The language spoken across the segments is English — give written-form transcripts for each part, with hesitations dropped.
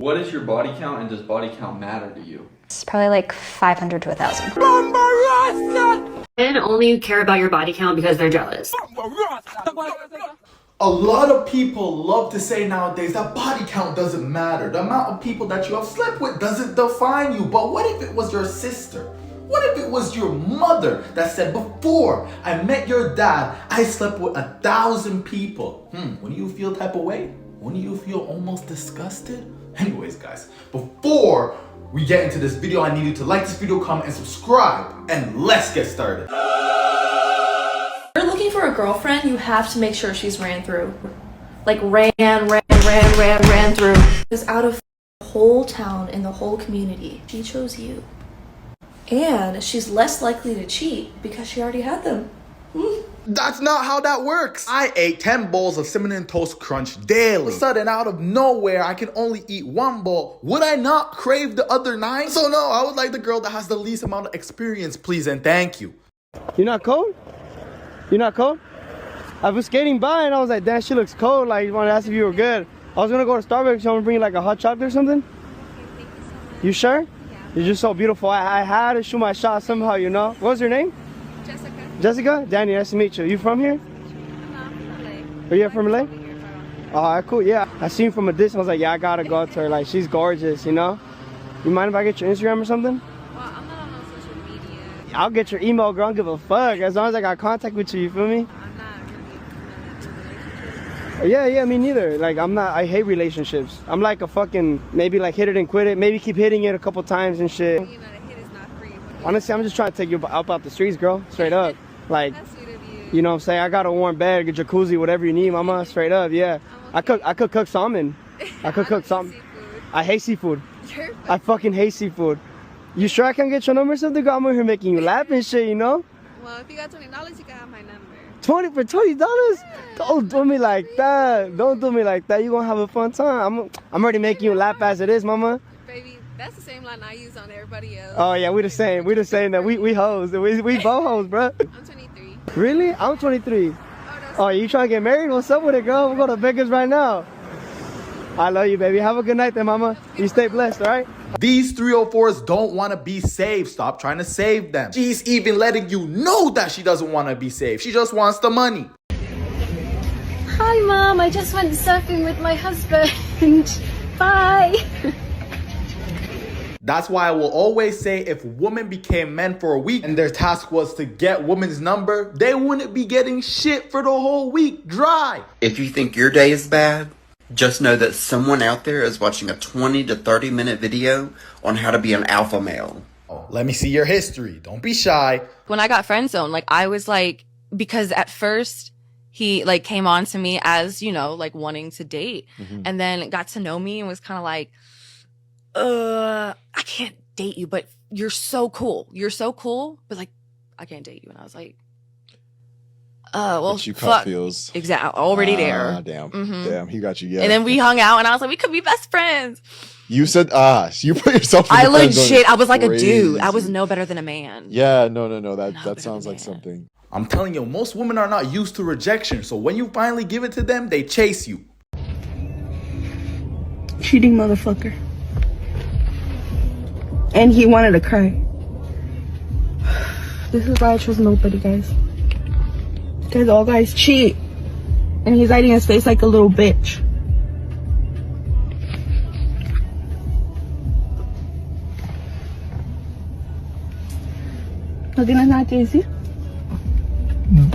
What is your body count, and does body count matter to you? It's probably like 500 to 1,000. Men only care about your body count because they're jealous. A lot of people love to say nowadays that body count doesn't matter. The amount of people that you have slept with doesn't define you. But what if it was your sister? What if it was your mother that said, before I met your dad, I slept with 1,000 people? Wouldn't you feel type of way? Wouldn't you feel almost disgusted? Anyways, guys, before we get into this video, I need you to like this video, comment, and subscribe, and let's get started. If you're looking for a girlfriend, you have to make sure she's ran through. Like ran through. Because out of the whole town and the whole community, she chose you. And she's less likely to cheat because she already had them. That's not how that works. I ate 10 bowls of Cinnamon Toast Crunch daily. All of a sudden, out of nowhere, I can only eat 1 bowl. Would I not crave the other 9? So no, I would like the girl that has the least amount of experience, please and thank you. You're not cold? You're not cold? I was skating by and I was like, damn, she looks cold. Like, you want to ask if you were good. I was going to go to Starbucks. You want to bring like a hot chocolate or something? Okay, thank you so much. You sure? Yeah. You're just so beautiful. I had to shoot my shot somehow, you know? What was your name? Jessica. Jessica? Danny, nice to meet you. You from here? I'm from LA. Are you from LA? Alright, cool. Yeah. I seen you from a distance. I was like, yeah, I gotta go to her. Like, she's gorgeous, you know? You mind if I get your Instagram or something? Well, I'm not on no social media. I'll get your email, girl. I don't give a fuck. As long as I got contact with you, you feel me? I'm not really in a relationship. Yeah, me neither. Like, I hate relationships. I'm like a fucking, maybe like hit it and quit it. Maybe keep hitting it a couple times and shit. You know, the hit is not free. Honestly, I'm just trying to take you up out the streets, girl. Straight up. Like, That's sweet of you. you know what I'm saying? I got a warm bed, a jacuzzi, whatever you need, mama. Straight up, yeah. Okay. I could cook salmon. I could cook salmon. Seafood. I hate seafood. You're I fucking hate seafood. You sure I can get your number or something? Girl, I'm over here making you laugh and shit, you know? Well, if you got $20, you can have my number. 20 for $20? Don't do me like that. Don't do me like that. You gonna have a fun time. I'm already making you laugh as it is, mama. Baby, that's the same line I use on everybody else. Oh yeah, we the same. We the same. That we hoes. We both hoes, bro. I'm 23. Really? I'm 23. Oh, you trying to get married? What's up with it, girl? We're going to Vegas right now. I love you, baby. Have a good night then, mama. You stay blessed, all right? These 304s don't want to be saved. Stop trying to save them. She's even letting you know that she doesn't want to be saved. She just wants the money. Hi, Mom. I just went surfing with my husband. Bye. That's why I will always say if women became men for a week and their task was to get women's number, they wouldn't be getting shit for the whole week dry. If you think your day is bad, just know that someone out there is watching a 20 to 30 minute video on how to be an alpha male. Oh, let me see your history. Don't be shy. When I got friendzoned, like I was like, because at first he like came on to me as, you know, like wanting to date, and then got to know me and was kind of like, I can't date you, but you're so cool. You're so cool, but like, I can't date you. And I was like, well, but you fuck. caught feels. Exactly. Already there. Damn. Damn, he got you. Yeah. And then we hung out and I was like, we could be best friends. You said, you put yourself in I the friend zone. legit, I was like Crazy. a dude. I was no better than a man. Yeah, no. That sounds like something. I'm telling you, most women are not used to rejection. So when you finally give it to them, they chase you. Cheating motherfucker. And he wanted to cry. This is why I trust nobody, guys. Because all guys cheat. And he's hiding his face like a little bitch. ¿No tienes nada que decir? No.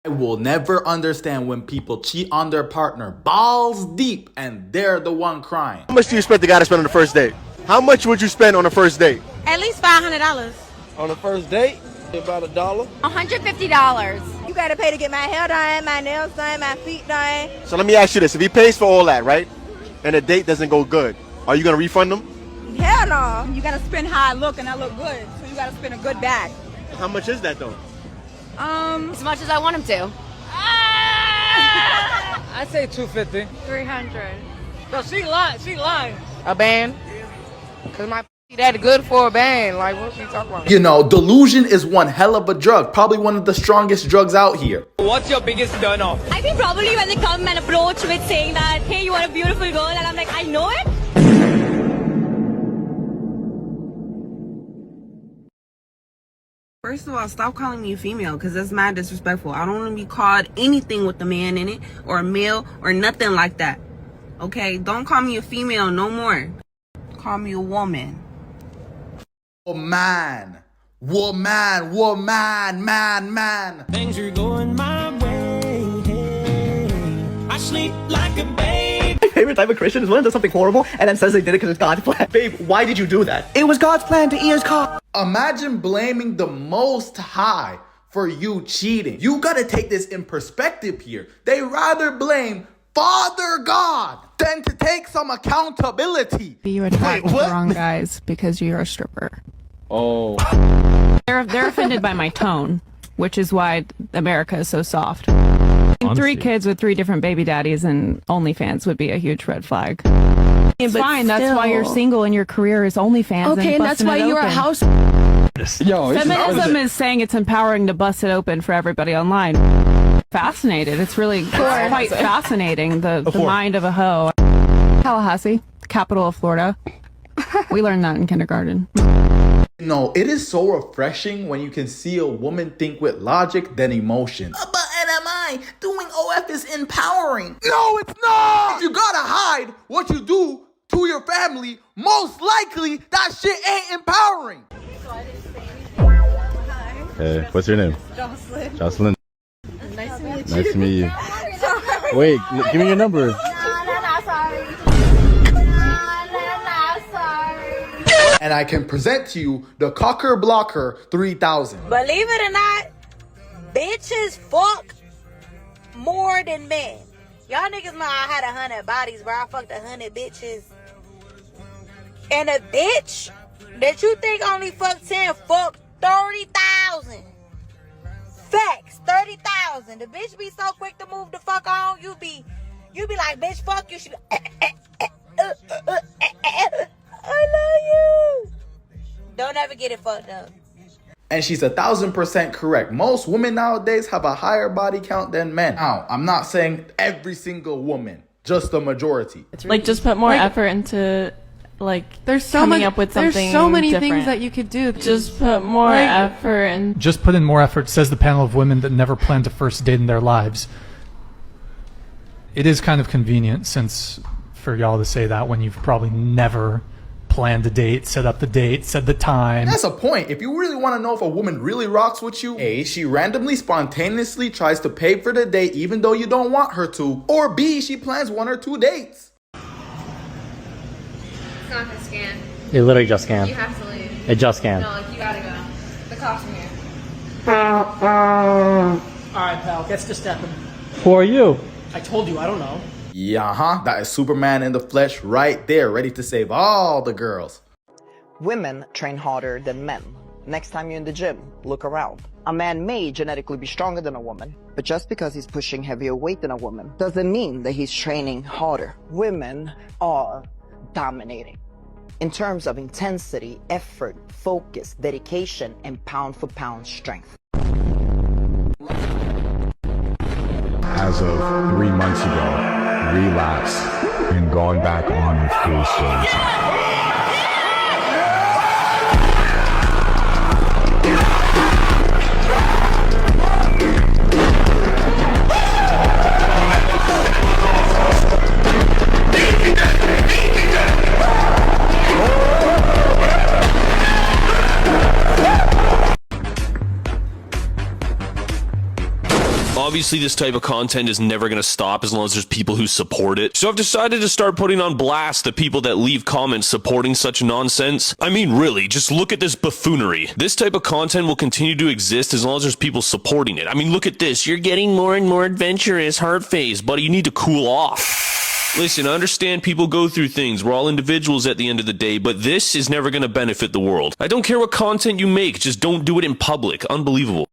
I will never understand when people cheat on their partner balls deep and they're the one crying. How much do you expect the guy to spend on the first date? How much would you spend on the first date? At least $500. On the first date? About $1. $150. You gotta pay to get my hair done, my nails done, my feet done. So let me ask you this. If he pays for all that, right, and the date doesn't go good, are you going to refund him? Hell no. You gotta spend how I look and I look good. So you gotta spend a good bag. How much is that, though? As much as I want him to. I say 250. 300. No, she lying. A band? Cause my That good for a band. Like, what you talking about? You know, delusion is one hell of a drug. Probably one of the strongest drugs out here. What's your biggest turn off? I think probably when they come and approach with saying that, hey, you are a beautiful girl, and I'm like, I know it. First of all, stop calling me a female because that's mad disrespectful. I don't want to be called anything with a man in it or a male or nothing like that. Okay? Don't call me a female no more. Call me a woman. Woman, man. Things are going my way. I sleep like a babe. My favorite type of Christian is one that does something horrible and then says they did it because it's God's plan. Babe, why did you do that? It was God's plan to ears cock. Imagine blaming the Most High for you cheating. You gotta take this in perspective here. They rather blame Father God than to take some accountability. You attract the wrong guys because you're a stripper. Oh. They're offended by my tone, which is why America is so soft. 3 kids with 3 different baby daddies and OnlyFans would be a huge red flag. It's fine. That's why you're single and your career is OnlyFans. Okay, and that's why you're a house. Feminism is saying it's empowering to bust it open for everybody online. Fascinated. It's really quite fascinating. The mind of a hoe. Tallahassee, capital of Florida. We learned that in kindergarten. No, it is so refreshing when you can see a woman think with logic than emotion. But NMI, doing OF is empowering. No, it's not! If you gotta hide what you do to your family, most likely that shit ain't empowering. Hey, what's your name? Joselyn. Joselyn. Nice to meet you. Nice to meet you. Sorry. Wait, give me your number. No, sorry. And I can present to you the Cocker Blocker 3000. Believe it or not, bitches fuck more than men. Y'all niggas know I had 100 bodies, bro. I fucked 100 bitches. And a bitch that you think only fucked 10 fucked 30,000. Facts, 30,000. The bitch be so quick to move the fuck on. You be like, bitch, fuck you. She be, I love you. Don't ever get it fucked up. And she's 1,000% correct. Most women nowadays have a higher body count than men. Now, I'm not saying every single woman, just the majority. Like, just put more effort into, like, There's so coming many, up with something there's so many different. things that you could do. Just put more effort and just put in more effort, says the panel of women that never planned a first date in their lives. It is kind of convenient since for y'all to say that when you've probably never planned a date, set up the date, set the time. That's a point. If you really want to know if a woman really rocks with you, A, she randomly, spontaneously tries to pay for the date even though you don't want her to, or B, she plans 1 or 2 dates. It's not gonna scan. It literally just scanned. You have to leave. It just scanned. No, like, you gotta go. The cops are here. Alright, pal, gets to stepping. Who are you? I told you, I don't know. Yeah, that is Superman in the flesh right there, ready to save all the girls. Women train harder than men. Next time you're in the gym, look around. A man may genetically be stronger than a woman, but just because he's pushing heavier weight than a woman doesn't mean that he's training harder. Women are dominating in terms of intensity, effort, focus, dedication, and pound-for-pound strength. As of 3 months ago, relapsed and gone back on with patients. Obviously, this type of content is never going to stop as long as there's people who support it. So I've decided to start putting on blast the people that leave comments supporting such nonsense. I mean, really, just look at this buffoonery. This type of content will continue to exist as long as there's people supporting it. I mean, look at this. You're getting more and more adventurous, heart phase, buddy. You need to cool off. Listen, I understand people go through things. We're all individuals at the end of the day, but this is never going to benefit the world. I don't care what content you make, just don't do it in public. Unbelievable.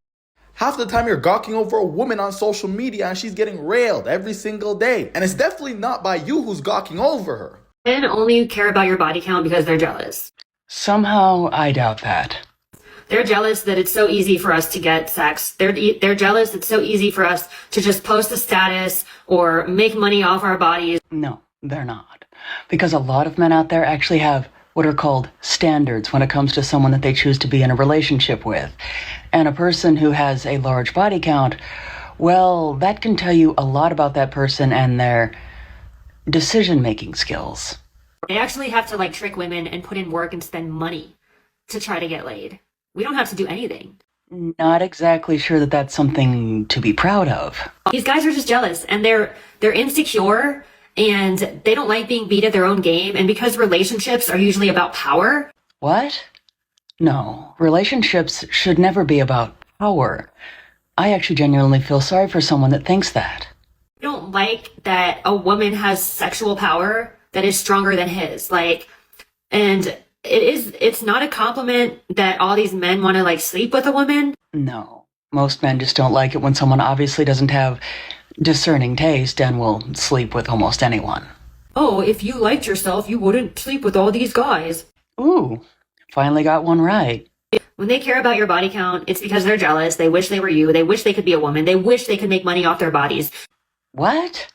Half the time you're gawking over a woman on social media and she's getting railed every single day. And it's definitely not by you who's gawking over her. Men only care about your body count because they're jealous. Somehow, I doubt that. They're jealous that it's so easy for us to get sex. They're jealous it's so easy for us to just post a status or make money off our bodies. No, they're not. Because a lot of men out there actually have what are called standards when it comes to someone that they choose to be in a relationship with. And a person who has a large body count, well, that can tell you a lot about that person and their decision-making skills. They actually have to like trick women and put in work and spend money to try to get laid. We don't have to do anything. Not exactly sure that that's something to be proud of. These guys are just jealous and they're insecure and they don't like being beat at their own game. And because relationships are usually about power. What? No, relationships should never be about power. I actually genuinely feel sorry for someone that thinks that. We don't like that a woman has sexual power that is stronger than his. And it's not a compliment that all these men want to like sleep with a woman. No, most men just don't like it when someone obviously doesn't have discerning taste and will sleep with almost anyone. Oh, if you liked yourself, you wouldn't sleep with all these guys. Ooh, finally got one right. When they care about your body count, it's because they're jealous. They wish they were you. They wish they could be a woman. They wish they could make money off their bodies. What?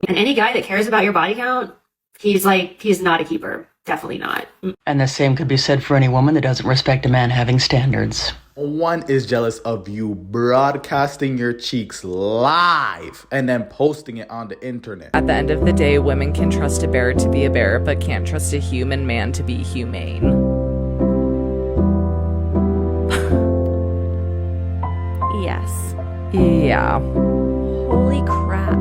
And any guy that cares about your body count, he's not a keeper. Definitely not. And the same could be said for any woman that doesn't respect a man having standards. One is jealous of you broadcasting your cheeks live and then posting it on the internet. At the end of the day, women can trust a bear to be a bear, but can't trust a human man to be humane. Yes. Yeah. Holy crap.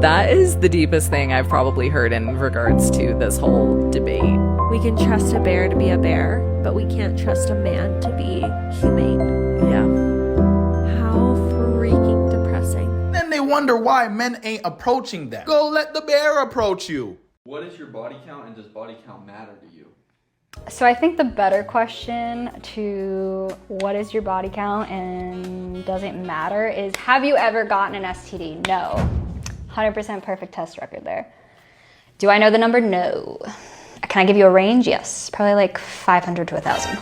That is the deepest thing I've probably heard in regards to this whole debate. We can trust a bear to be a bear, but we can't trust a man to be humane. Yeah. How freaking depressing. Then they wonder why men ain't approaching them. Go let the bear approach you. What is your body count and does body count matter to you? So I think the better question to what is your body count and does it matter is, have you ever gotten an STD? No. 100% perfect test record there. Do I know the number? No. Can I give you a range? Yes. Probably like 500 to 1,000.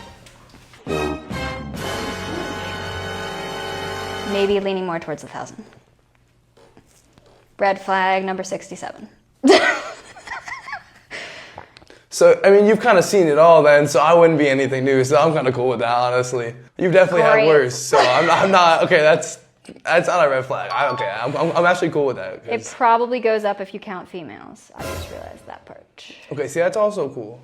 Maybe leaning more towards 1,000. Red flag number 67. So, I mean, you've kind of seen it all then, so I wouldn't be anything new, so I'm kind of cool with that, honestly. You've definitely had worse, so I'm not, okay, that's not a red flag. I'm actually cool with that. It probably goes up if you count females. I just realized that part. Okay, see, that's also cool.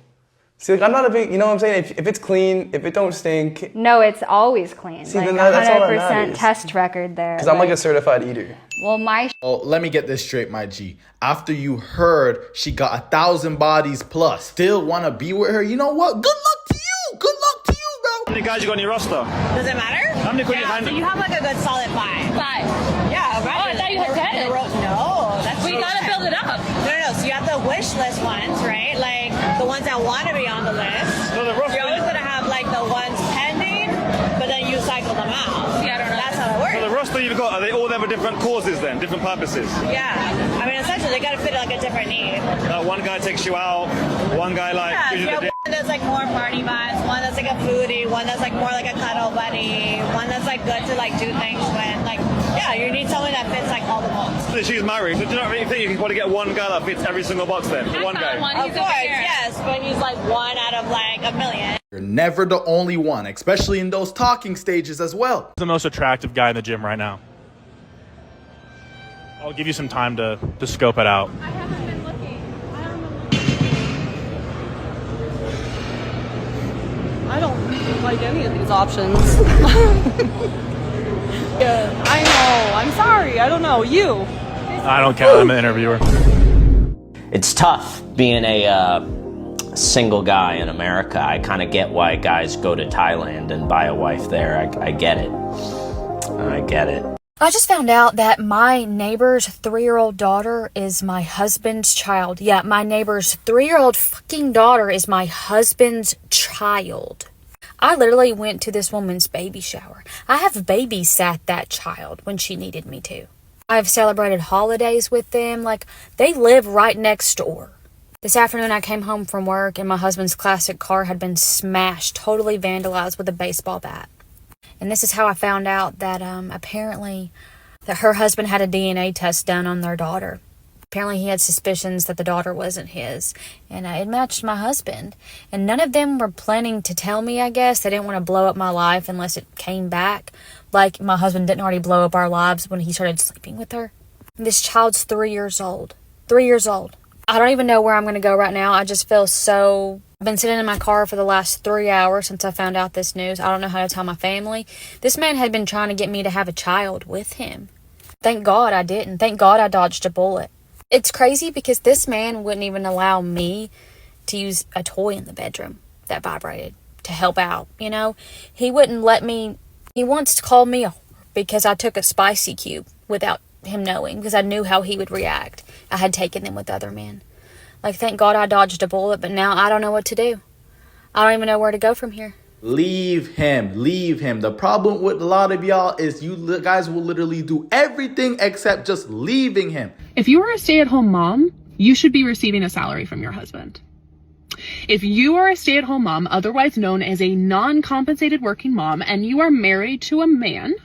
See, like, I'm not a big, you know what I'm saying? If it's clean, if it don't stink. No, it's always clean. See, like then that's all that 100% matters. test record there. Because I'm like a certified eater. Well, Oh, let me get this straight, my G. After you heard she got 1,000 bodies plus, still want to be with her? You know what? Good luck to you. Good luck to you, bro. How many guys you got on your roster? Does it matter? How many could you Yeah, handle? so you have like a good solid 5. 5? Yeah, right. Oh, I thought you had 10. No, that's We gotta build it up. No. So you have the wish list ones, right? Like the ones that want to be on the list. No, the roster. You're always gonna have like the ones pending, but then you cycle them out. Yeah, I don't know. That's how it works. So the roster you've got, are they all there for different causes then, different purposes? Yeah, I mean essentially they gotta fit like a different need. One guy takes you out, one guy like Yeah, gives you you have the one that's like more party vibes, one that's like a foodie, one that's like more like a cuddle buddy, one that's like good to like do things with. Like, yeah, you need someone that fits like all the boxes. She's married, so do you not really think you can probably get one guy that fits every single box then? One guy. Of course, yes, but he's like one out of like a million. You're never the only one, especially in those talking stages as well. Who's the most attractive guy in the gym right now? I'll give you some time to scope it out. I haven't been looking. I don't like any of these options. Yeah, I know. I'm sorry. I don't know. You. I don't count. I'm an interviewer. It's tough being a single guy in America. I kind of get why guys go to Thailand and buy a wife there. I get it. I get it. I just found out that my neighbor's 3-year-old daughter is my husband's child. Yeah, my neighbor's 3-year-old fucking daughter is my husband's child. I literally went to this woman's baby shower. I have babysat that child when she needed me to. I've celebrated holidays with them. Like, they live right next door. This afternoon I came home from work and my husband's classic car had been smashed, totally vandalized with a baseball bat. And this is how I found out that apparently that her husband had a DNA test done on their daughter. Apparently he had suspicions that the daughter wasn't his, and it matched my husband. And none of them were planning to tell me, I guess. They didn't want to blow up my life unless it came back. Like my husband didn't already blow up our lives when he started sleeping with her. This child's 3 years old. 3 years old. I don't even know where I'm going to go right now. I just feel so... I've been sitting in my car for the last 3 hours since I found out this news. I don't know how to tell my family. This man had been trying to get me to have a child with him. Thank God I didn't. Thank God I dodged a bullet. It's crazy because this man wouldn't even allow me to use a toy in the bedroom that vibrated to help out, you know? He wouldn't let me... He once called me a whore because I took a spicy cube without him knowing, because I knew how he would react. I had taken them with other men. Like, thank God I dodged a bullet, but now I don't know what to do. I don't even know where to go from here. Leave him. Leave him. The problem with a lot of y'all is you guys will literally do everything except just leaving him. If you are a stay-at-home mom, you should be receiving a salary from your husband. If you are a stay-at-home mom, otherwise known as a non-compensated working mom, and you are married to a man,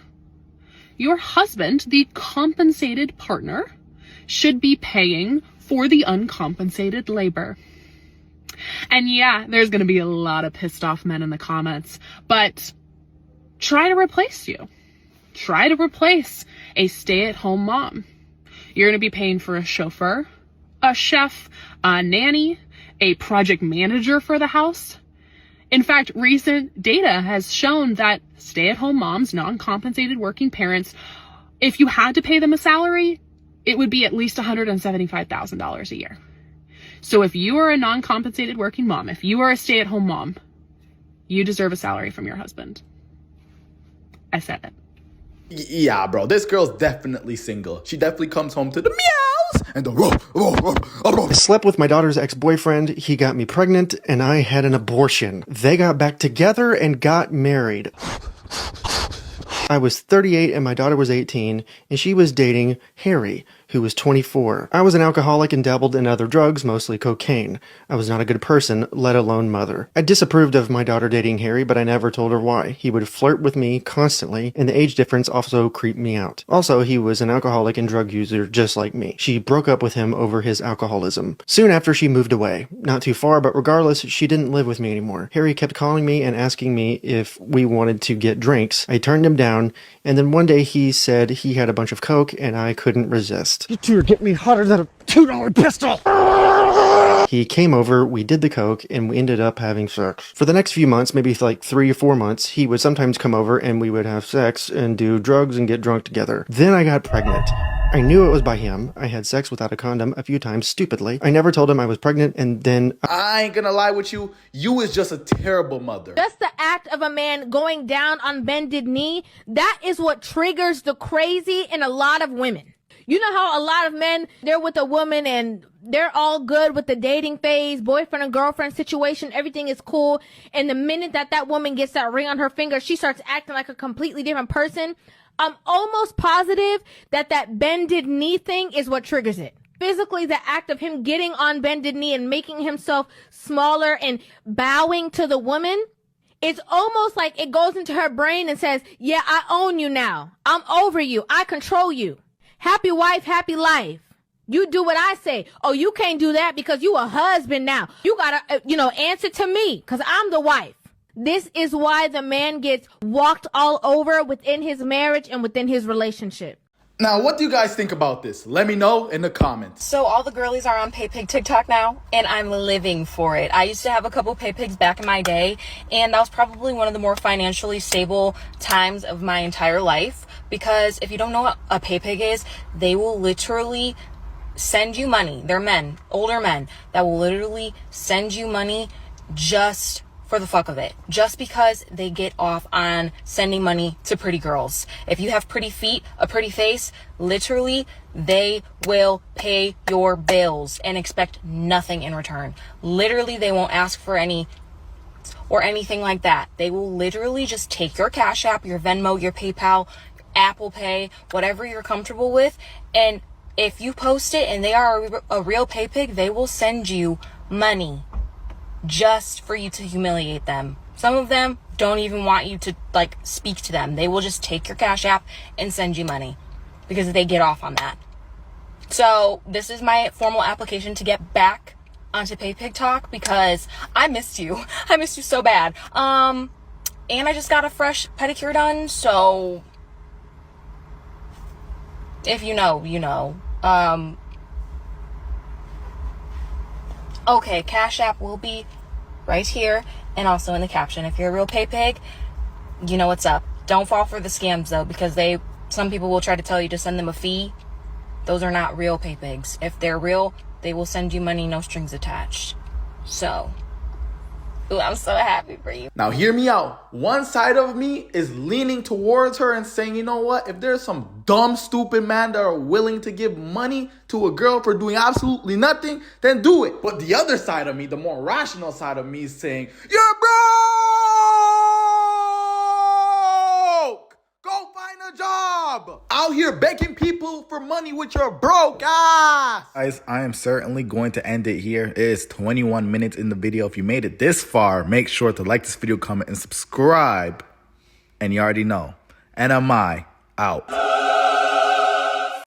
your husband, the compensated partner, should be paying for the uncompensated labor. And yeah, there's going to be a lot of pissed off men in the comments, but try to replace you. Try to replace a stay-at-home mom. You're going to be paying for a chauffeur, a chef, a nanny, a project manager for the house. In fact, recent data has shown that stay-at-home moms, non-compensated working parents, if you had to pay them a salary, it would be at least $175,000 a year. So if you are a non-compensated working mom, if you are a stay-at-home mom, you deserve a salary from your husband. I said it. Yeah, bro, this girl's definitely single. She definitely comes home to the meows and the I slept with my daughter's ex-boyfriend, he got me pregnant, and I had an abortion. They got back together and got married. I was 38 and my daughter was 18, and she was dating Harry, who was 24. I was an alcoholic and dabbled in other drugs, mostly cocaine. I was not a good person, let alone mother. I disapproved of my daughter dating Harry, but I never told her why. He would flirt with me constantly, and the age difference also creeped me out. Also, he was an alcoholic and drug user just like me. She broke up with him over his alcoholism. Soon after, she moved away. Not too far, but regardless, she didn't live with me anymore. Harry kept calling me and asking me if we wanted to get drinks. I turned him down, and then one day he said he had a bunch of coke, and I couldn't resist. You two are getting me hotter than a $2 pistol! He came over, we did the coke, and we ended up having sex. For the next few months, maybe like 3 or 4 months, he would sometimes come over and we would have sex and do drugs and get drunk together. Then I got pregnant. I knew it was by him. I had sex without a condom a few times, stupidly. I never told him I was pregnant, and then... I ain't gonna lie with you. You is just a terrible mother. Just the act of a man going down on bended knee, that is what triggers the crazy in a lot of women. You know how a lot of men, they're with a woman and they're all good with the dating phase, boyfriend and girlfriend situation, everything is cool. And the minute that that woman gets that ring on her finger, she starts acting like a completely different person. I'm almost positive that that bended knee thing is what triggers it. Physically, the act of him getting on bended knee and making himself smaller and bowing to the woman, it's almost like it goes into her brain and says, yeah, I own you now. I'm over you. I control you. Happy wife, happy life. You do what I say. Oh, you can't do that because you a husband now. You gotta, answer to me because I'm the wife. This is why the man gets walked all over within his marriage and within his relationship. Now, what do you guys think about this? Let me know in the comments. So all the girlies are on Paypig Tik Tok now, and I'm living for it. I used to have a couple Paypigs back in my day, and that was probably one of the more financially stable times of my entire life. Because if you don't know what a Paypig is, they will literally send you money. They're men, older men, that will literally send you money just for the fuck of it, just because they get off on sending money to pretty girls. If you have pretty feet, a pretty face, literally they will pay your bills and expect nothing in return. Literally, they won't ask for any or anything like that. They will literally just take your Cash App, your Venmo, your PayPal, Apple Pay, whatever you're comfortable with, and If you post it and they are a real pay pig, they will send you money just for you to humiliate them. Some of them don't even want you to like speak to them. They will just take your Cash App and send you money because they get off on that. So this is my formal application to get back onto Paypig Talk because I missed you. I missed you so bad. And I just got a fresh pedicure done, so if you know, you know. Okay, Cash App will be right here and also in the caption. If you're a real pay pig, you know what's up. Don't fall for the scams though, because some people will try to tell you to send them a fee. Those are not real pay pigs. If they're real, they will send you money, no strings attached. So, ooh, I'm so happy for you. Now hear me out. One side of me is leaning towards her and saying, you know what? If there's some dumb, stupid man that are willing to give money to a girl for doing absolutely nothing, then do it. But the other side of me, the more rational side of me is saying, you're broke! Go find a job! Out here begging people for money with your broke ass! Guys, I am certainly going to end it here. It is 21 minutes in the video. If you made it this far, make sure to like this video, comment, and subscribe. And you already know. NMI out.